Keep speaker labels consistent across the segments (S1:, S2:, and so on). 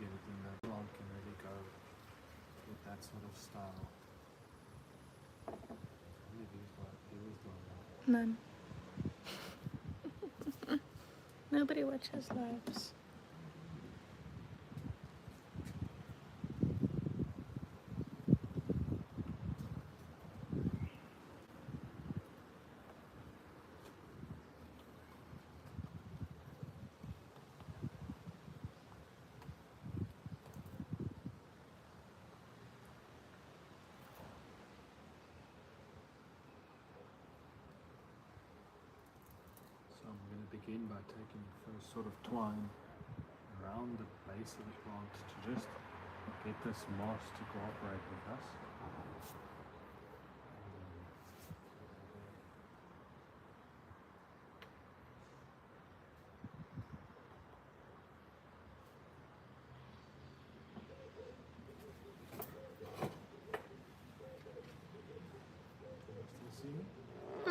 S1: anything that plant can really go with that sort of style. Only these viewers don't know.
S2: None. Nobody watches lives.
S1: So I'm going to begin by taking the first sort of twine around the base of the plant to just get this moss to cooperate with us. Still see me? Do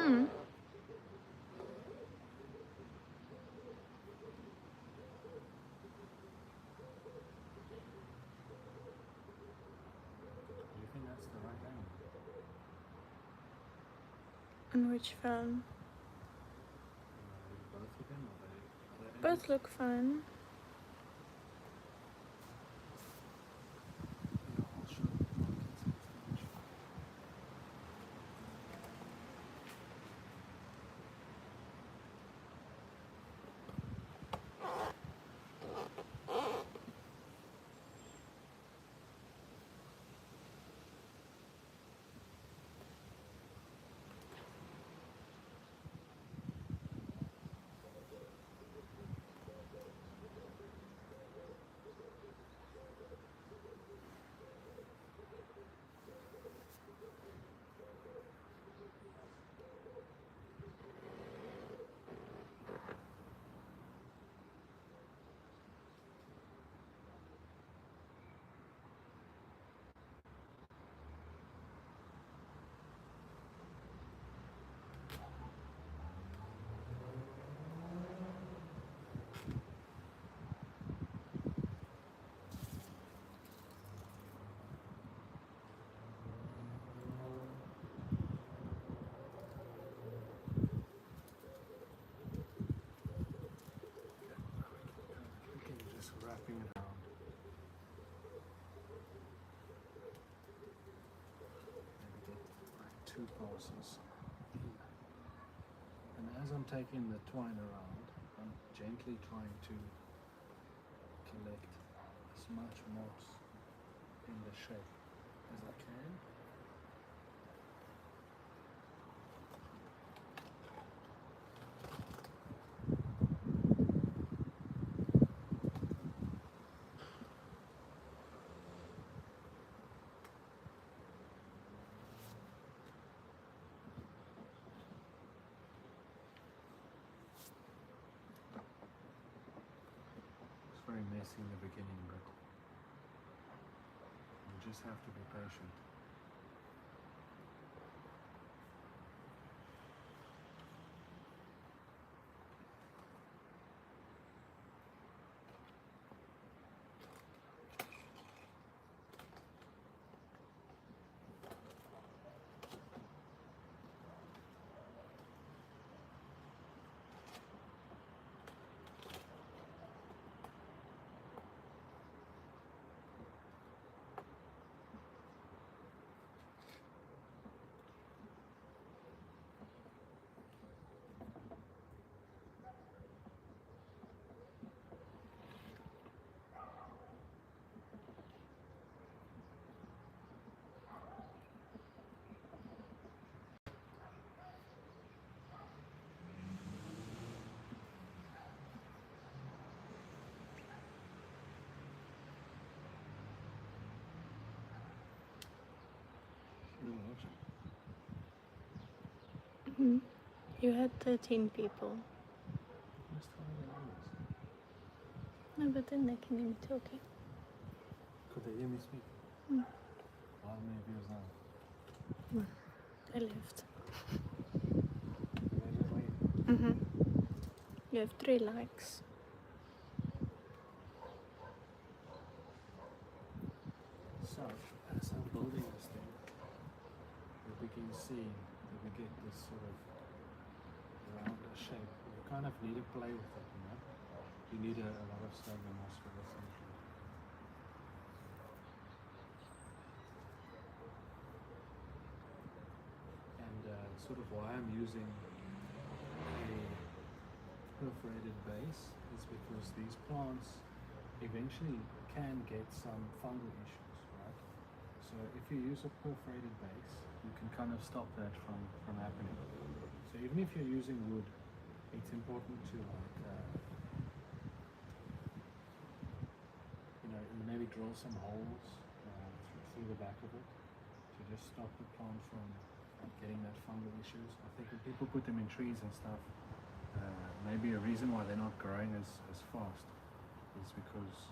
S1: you think that's the right angle?
S2: On which phone?
S1: Both of them, or are they
S2: Both look fine.
S1: Yeah, I'll show the plant information. Okay, just wrapping it around. Maybe get like 2 passes here. And as I'm taking the twine around, I'm gently trying to collect as much moss in the shape as I can. It's very messy in the beginning, but you just have to be patient.
S2: You had 13 people.
S1: Let's try the numbers.
S2: No, but then they can hear me talking.
S1: Could they hear me speak? How many views now?
S2: I left.
S1: They just wait.
S2: You have 3 likes.
S1: you see that we get this sort of rounder shape. You kind of need to play with it, you know. You need a lot of sphagnum moss for this. And sort of why I'm using a perforated base is because these plants eventually can get some fungal issues, right? So if you use a perforated base, you can kind of stop that from happening. So even if you're using wood, it's important to maybe drill some holes through the back of it to just stop the plant from getting that fungal issues. I think when people put them in trees and stuff, maybe a reason why they're not growing as fast is because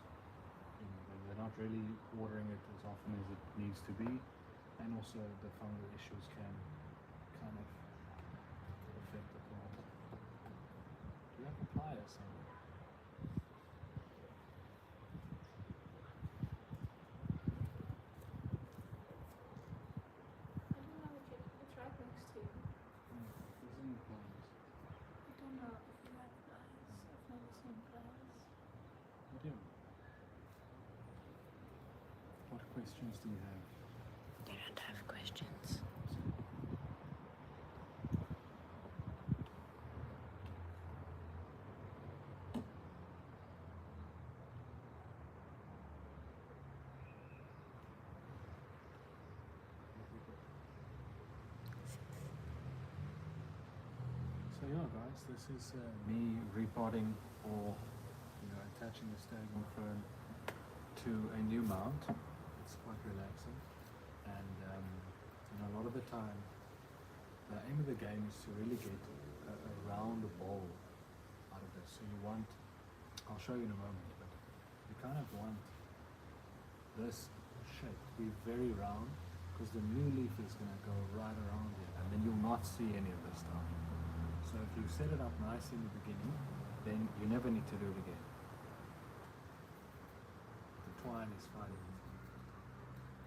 S1: they're not really watering it as often as it needs to be, and also the fungal issues can kind of affect the plant. Do you have a plier somewhere?
S2: It's right next to you.
S1: There's any pliers?
S2: I don't know if you have pliers. I've never seen pliers.
S1: You do? What questions do you have?
S2: I don't have questions.
S1: So yeah, guys, this is me repotting or attaching a stagnant fern to a new mount. It's quite relaxing, and a lot of the time, the aim of the game is to really get a round bowl out of this. So you want, I'll show you in a moment, but you kind of want this shape to be very round because the new leaf is going to go right around here, and then you'll not see any of this stuff. So if you set it up nicely in the beginning, then you never need to do it again. The twine is fine.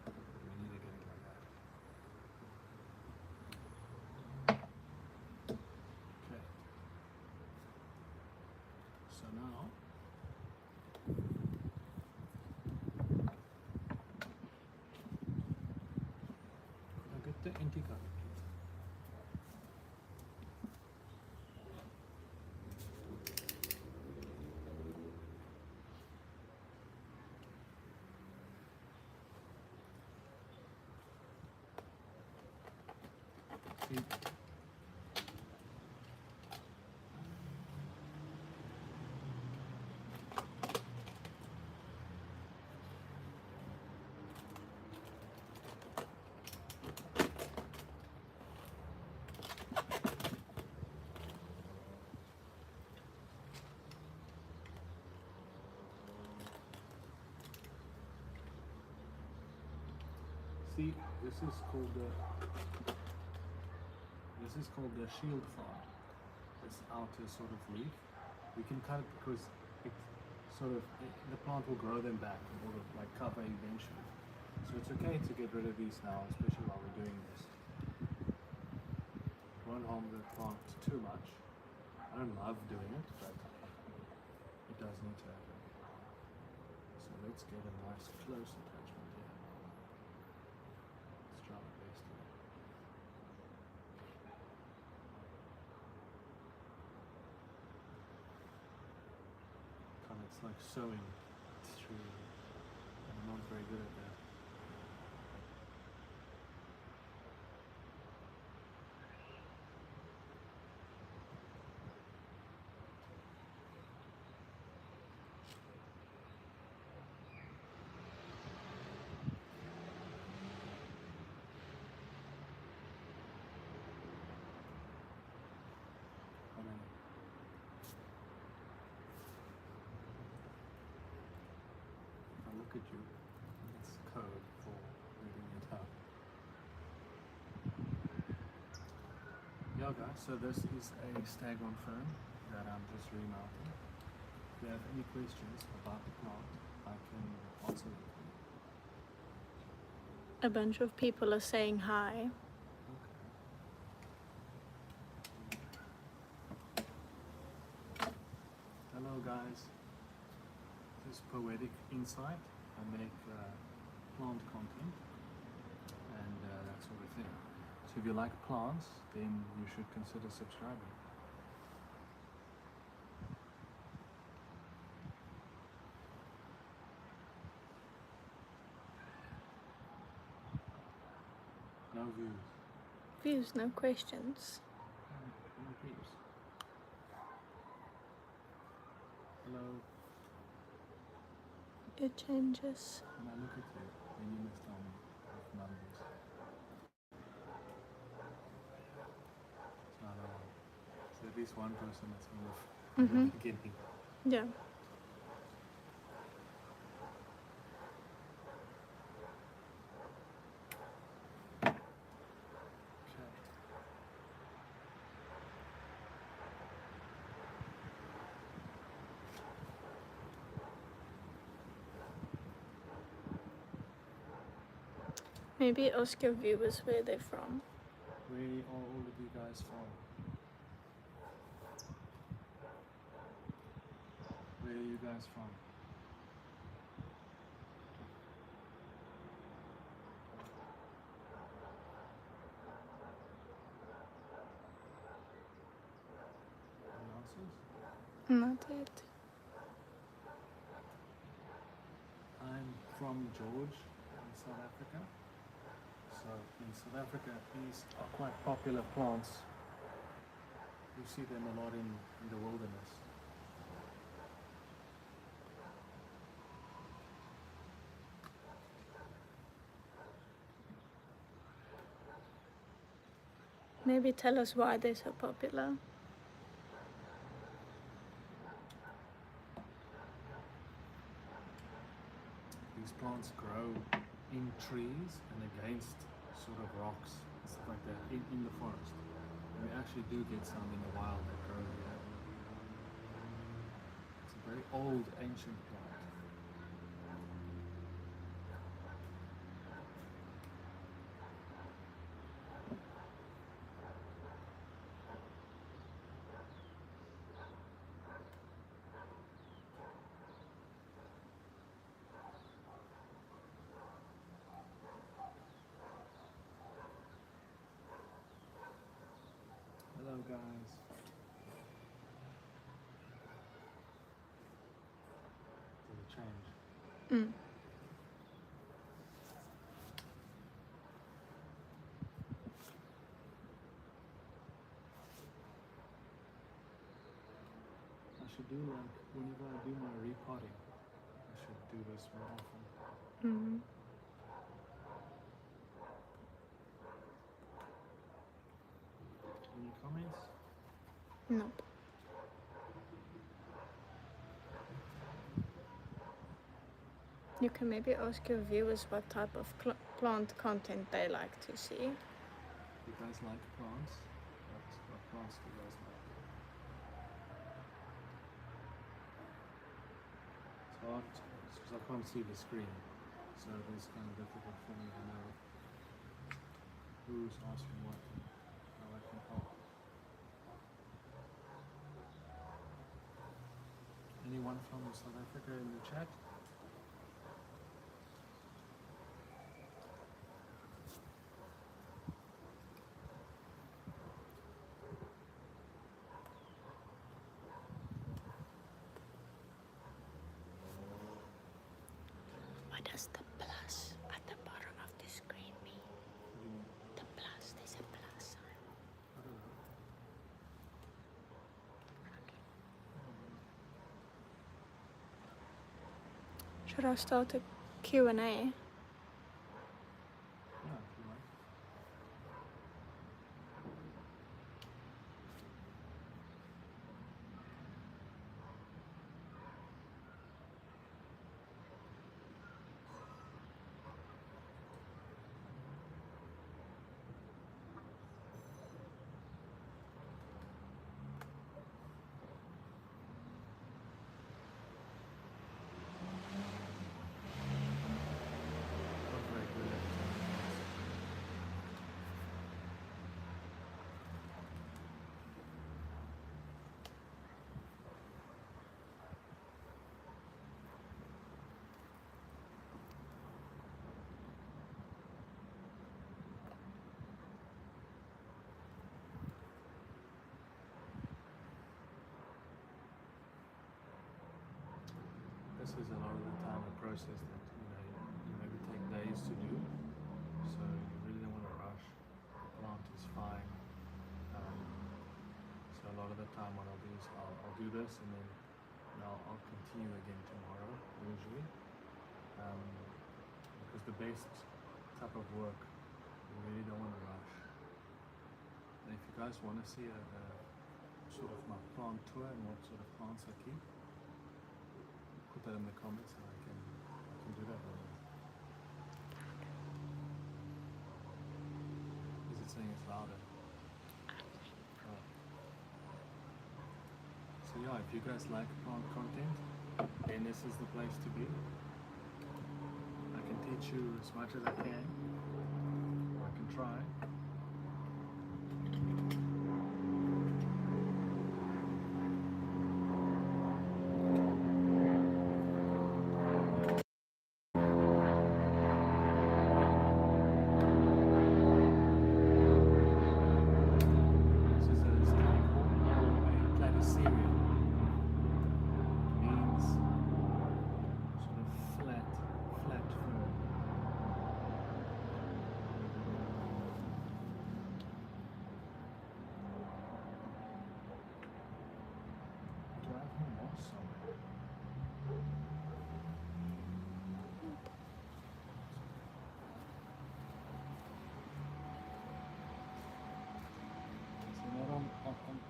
S1: We need to get it like that. Okay. So now, could I get the anti-color, please? See, this is called the shield thorn. This outer sort of leaf. We can cut it because the plant will grow them back and will like cover eventually. So it's okay to get rid of these now, especially while we're doing this. It won't harm the plant too much. I don't love doing it, but it does need to happen. So let's get a nice close attachment here. Let's try my best here. It's like sewing through. I'm not very good at that. Look at you. It's code for reading it up. Yeah, guys, so this is a staghorn fern that I'm just remounting. If you have any questions about the plant, I can answer them.
S2: A bunch of people are saying hi.
S1: Okay. Hello guys, this is Poetic Insight. I make plant content and that sort of thing. So if you like plants, then you should consider subscribing. No views.
S2: Views, no questions.
S1: No views. Hello.
S2: It changes.
S1: When I look at you, then you must tell me with numbers. It's not all. So at least one person that's from the beginning.
S2: Yeah.
S1: Okay.
S2: Maybe ask your viewers where they're from.
S1: Where are all of you guys from? Where are you guys from? Any answers?
S2: Not yet.
S1: I'm from George in South Africa. So in South Africa, these are quite popular plants. You see them a lot in the wilderness.
S2: Maybe tell us why they're so popular.
S1: These plants grow in trees and against sort of rocks and stuff like that in the forest. And we actually do get some in the wild that grow here. It's a very old, ancient plant. Hello guys. Did it change? I should do like, whenever I do my repotting, I should do this more often. Any comments?
S2: Nope. You can maybe ask your viewers what type of plant content they like to see.
S1: You guys like plants? What plants do you guys like? It's hard because I can't see the screen, so it's kind of difficult for me to know who's asking what and how I can help. Anyone from South Africa in the chat?
S2: What does the plus at the bottom of the screen mean? The plus, there's a plus sign.
S1: I don't know.
S2: Should I start a Q&A?
S1: Yeah, if you like. process that you maybe take days to do. So you really don't want to rush. The plant is fine. So a lot of the time what I'll do is I'll do this and then I'll continue again tomorrow usually. Because the best type of work, you really don't want to rush. And if you guys want to see a sort of my plant tour and what sort of plants I keep, put that in the comments and I can do that for you. Is it saying it's louder? Oh. So yeah, if you guys like plant content, then this is the place to be. I can teach you as much as I can. I can try.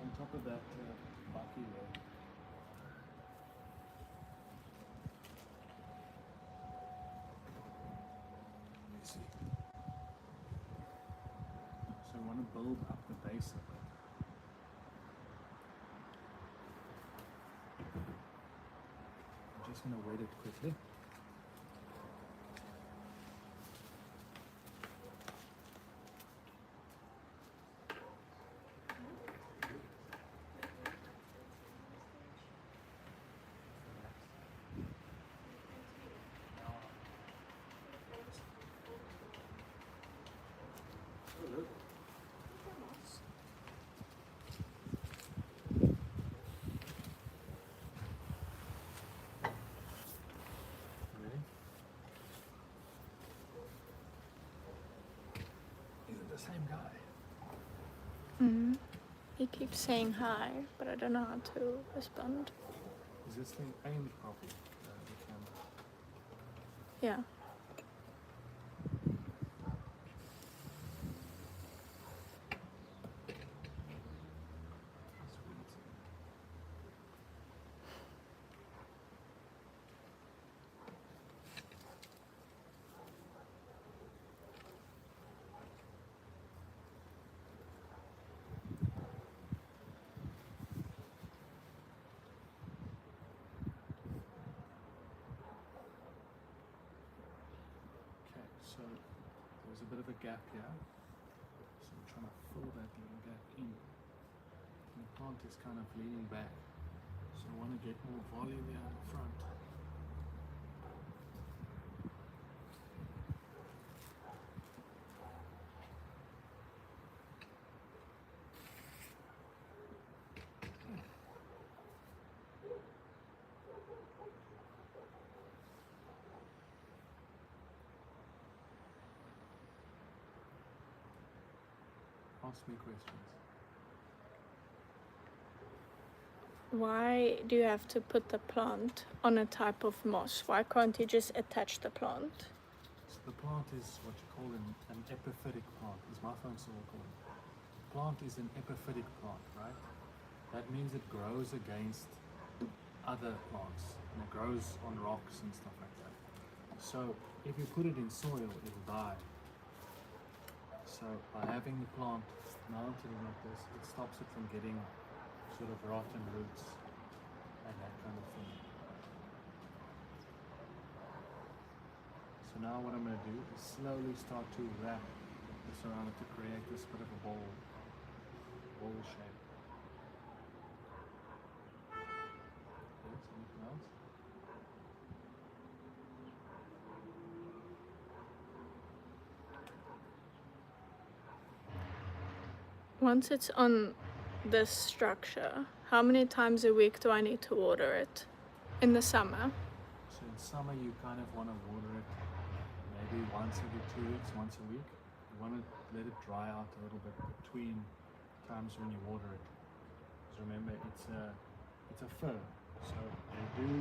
S1: On top of that bucky there. Let me see. So I want to build up the base of it. I'm just going to wet it quickly. The same guy.
S2: He keeps saying hi, but I don't know how to respond.
S1: Is this thing aimed properly? The camera.
S2: Yeah.
S1: So there's a bit of a gap here, so I'm trying to fill that little gap in. And the plant is kind of leaning back, so I want to get more volume here in the front. Ask me questions.
S2: Why do you have to put the plant on a type of moss? Why can't you just attach the plant?
S1: So the plant is what you call an epiphytic plant, is my phone still recording. Plant is an epiphytic plant, right? That means it grows against other plants and it grows on rocks and stuff like that. So if you put it in soil, it'll die. So by having the plant mounted like this, it stops it from getting sort of rotten roots and that kind of thing. So now what I'm going to do is slowly start to wrap this around it to create this bit of a bowl shape. Yes, anything else?
S2: Once it's on this structure, how many times a week do I need to water it in the summer?
S1: So in In summer you kind of want to water it maybe once every 2 weeks, once a week. You want to let it dry out a little bit between times when you water it. Because remember, it's a fir, so they do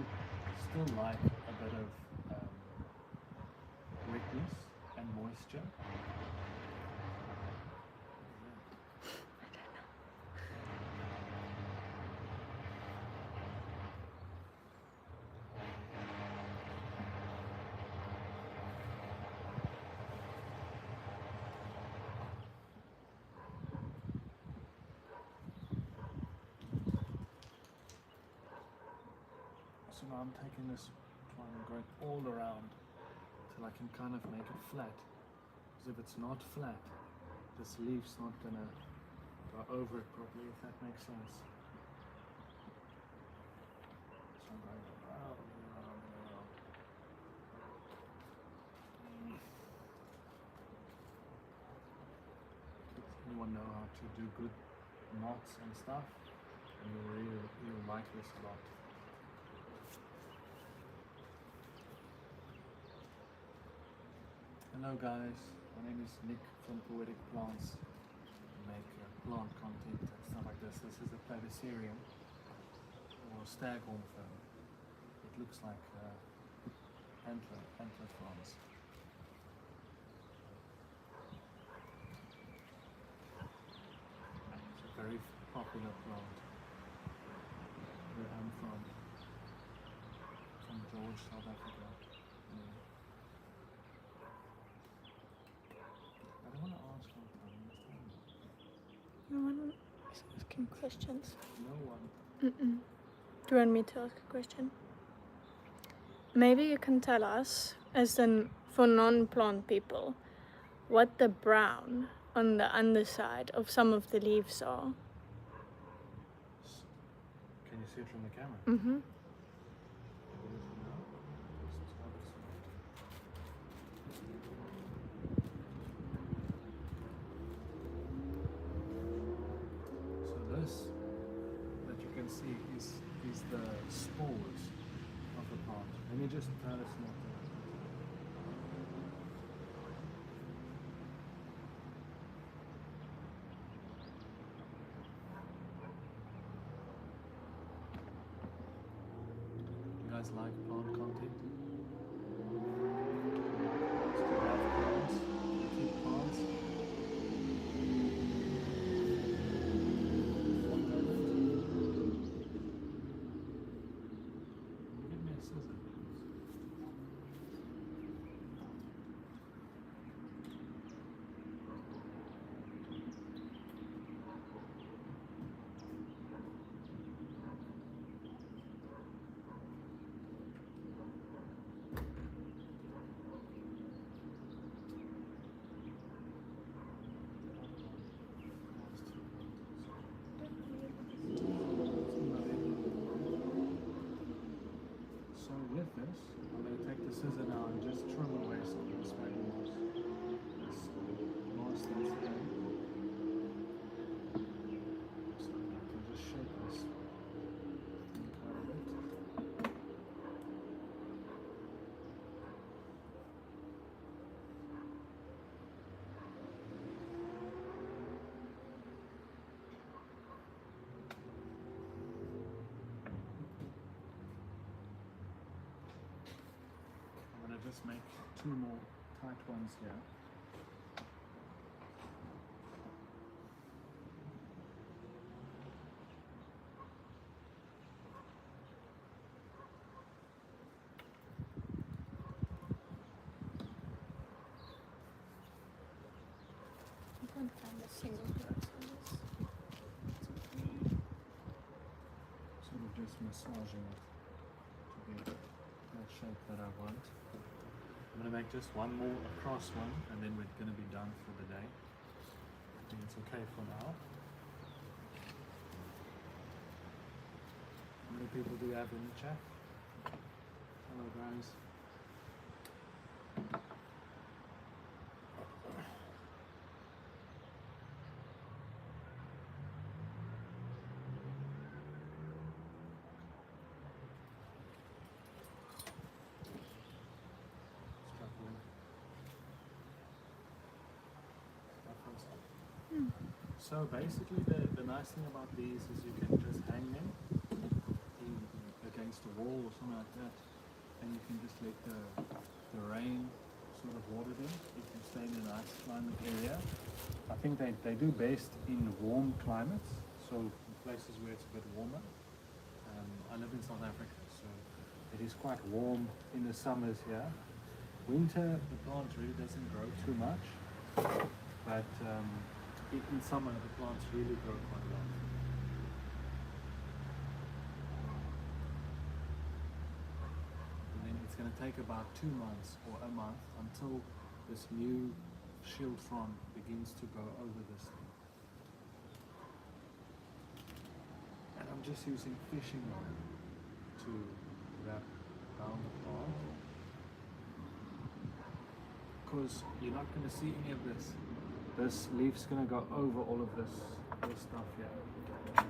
S1: still like a bit of wetness and moisture. So now I'm taking this twine and going all around till I can kind of make it flat. Because if it's not flat, this leaf's not gonna go over it properly, if that makes sense. So I'm going around and around and around. Does anyone know how to do good knots and stuff? And you'll like this a lot. Hello guys, my name is Nick from Poetic Plants. I make plant content and stuff like this. This is a Platycerium or staghorn fern. It looks like antler fronds. It's a very popular plant where I'm from George, South Africa. I want to ask one thing.
S2: No one is asking questions.
S1: No one.
S2: Mm-mm. Do you want me to ask a question? Maybe you can tell us, as in for non-plant people, what the brown on the underside of some of the leaves are.
S1: Can you see it from the camera?
S2: Mm-hmm.
S1: This that you can see is the spores of the plant. Let me just try this now. You guys like plant content? Do you have plants? Do you keep plants? With this, I'm going to take the scissor now and just trim away some of this white moss. This moss that's there. So I can just shape this quite a bit. Just make two more tight ones here.
S2: I can't find a single dot on this.
S1: Sort of just massaging it to get that shape that I want. I'm going to make just one more across one and then we're going to be done for the day. I think it's okay for now. How many people do you have in the chat? Hello guys. So basically the nice thing about these is you can just hang them against a wall or something like that, and you can just let the rain sort of water them. You can stay in a nice climate area. I think they do best in warm climates, so in places where it's a bit warmer. I live in South Africa, so it is quite warm in the summers here. Winter, the plant really doesn't grow too much, but in summer the plants really grow quite a lot. And then it's going to take about 2 months or a month until this new shield frond begins to go over this thing. And I'm just using fishing line to wrap around the plant, because you're not going to see any of this. This leaf's going to go over all of this stuff here. Okay.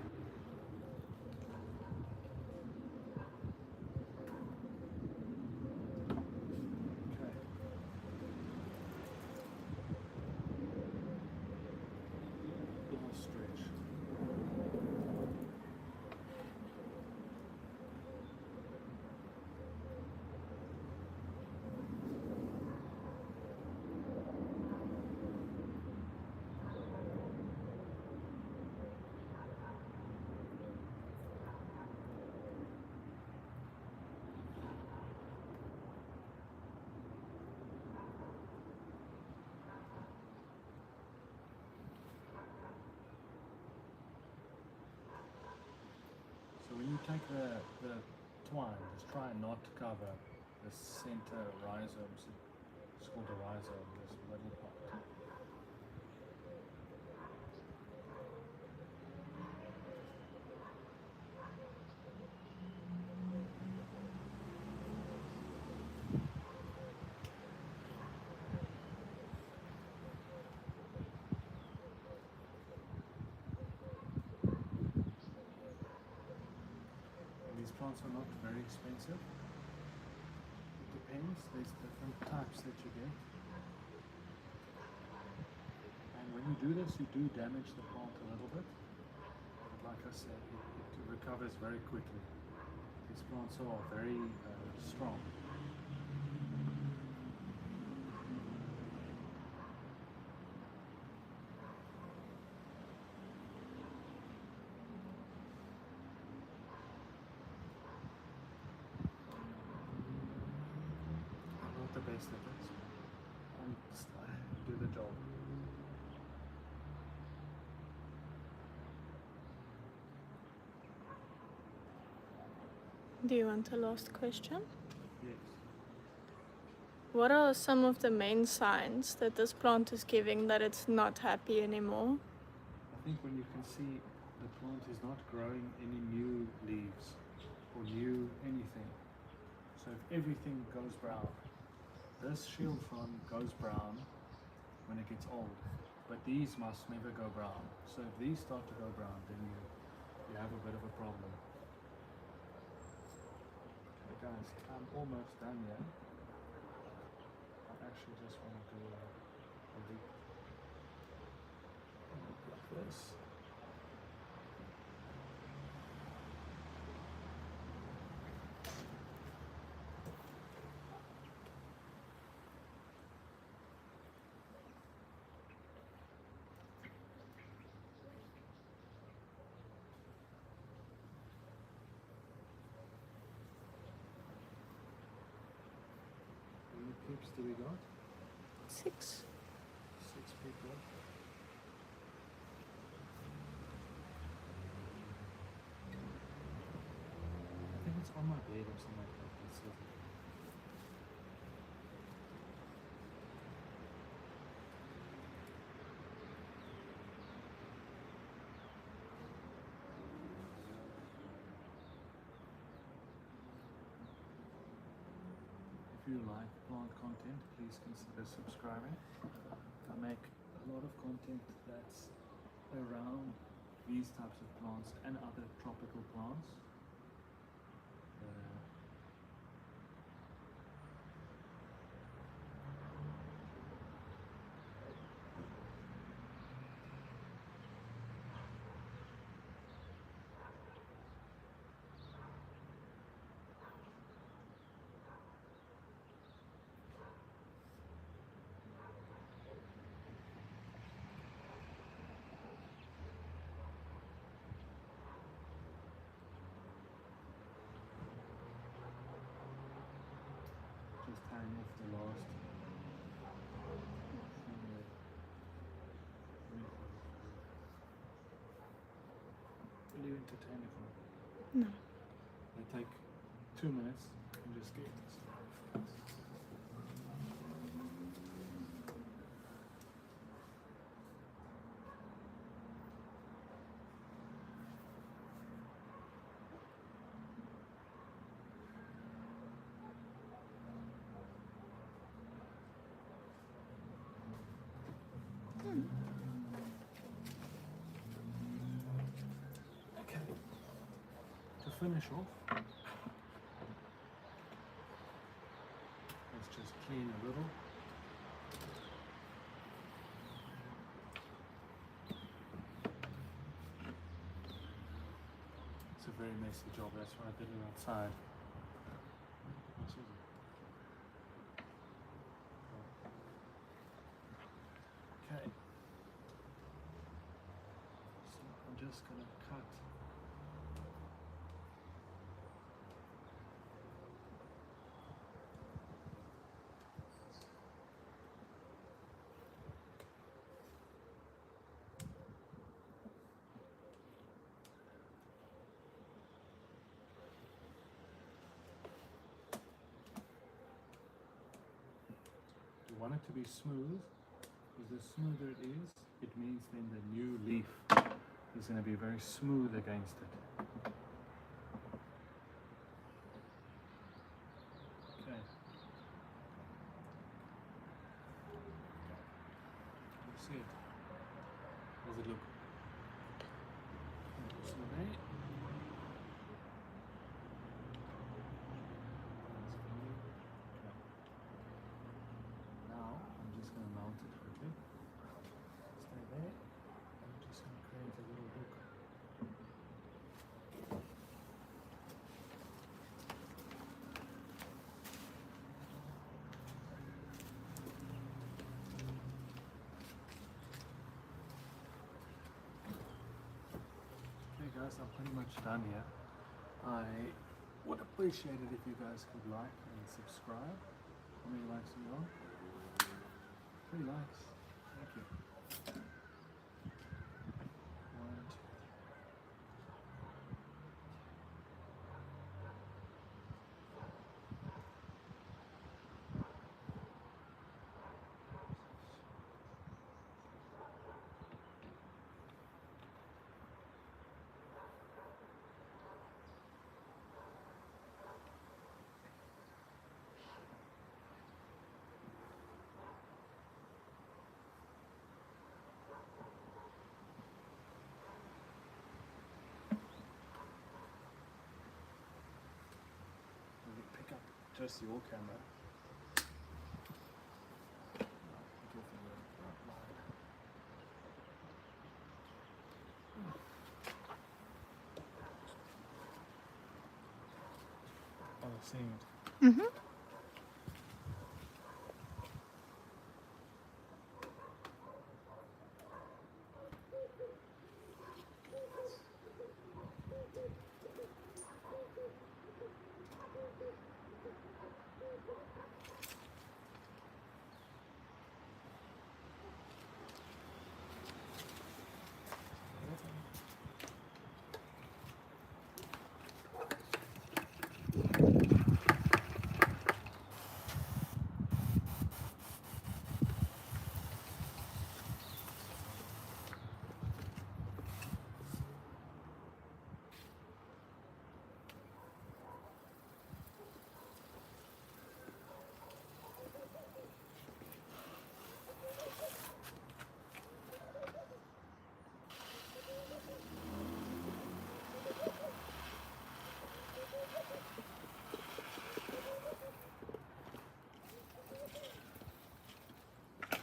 S1: Little stretch. So when you take the twine, just try not to cover the center rhizomes. It's called a rhizome, this middle part. These plants are not very expensive. It depends, there's different types that you get. And when you do this, you do damage the plant a little bit. But like I said, it recovers very quickly. These plants are very strong. I'm not the best at this. I do the job.
S2: Do you want a last question?
S1: Yes.
S2: What are some of the main signs that this plant is giving that it's not happy anymore?
S1: I think when you can see the plant is not growing any new leaves or new anything. So if everything goes brown, this shield frond goes brown when it gets old, but these must never go brown. So if these start to go brown, then you have a bit of a problem. Okay guys, I'm almost done here. I actually just want to do a leaf like this. How many peeps do we got?
S2: 6.
S1: 6 people. I think it's on my bed or something like that. Let's see. If you like plant content, please consider subscribing. I make a lot of content that's around these types of plants and other tropical plants. hardly entertaining for me.
S2: No.
S1: They take 2 minutes and just get this. Okay. To finish off, let's just clean a little. It's a very messy job, that's why I did it outside. This is it. Okay. So I'm just gonna cut. You want it to be smooth, because the smoother it is, it means then the new leaf is going to be very smooth against it. Okay. You see it? How does it look? So there. Now I'm just going to mount it quickly. Stay there. I'm just going to create a little hook. Okay guys, I'm pretty much done here. I would appreciate it if you guys could like and subscribe. How many likes are you on? 3 likes. Thank you. 1, 2. Let me pick up just your camera. Oh, seeing it.
S2: Mm-hmm.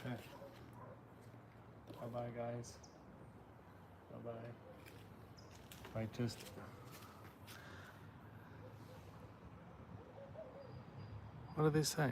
S1: Okay. Bye-bye, guys. Bye-bye. Right, just... What are they saying?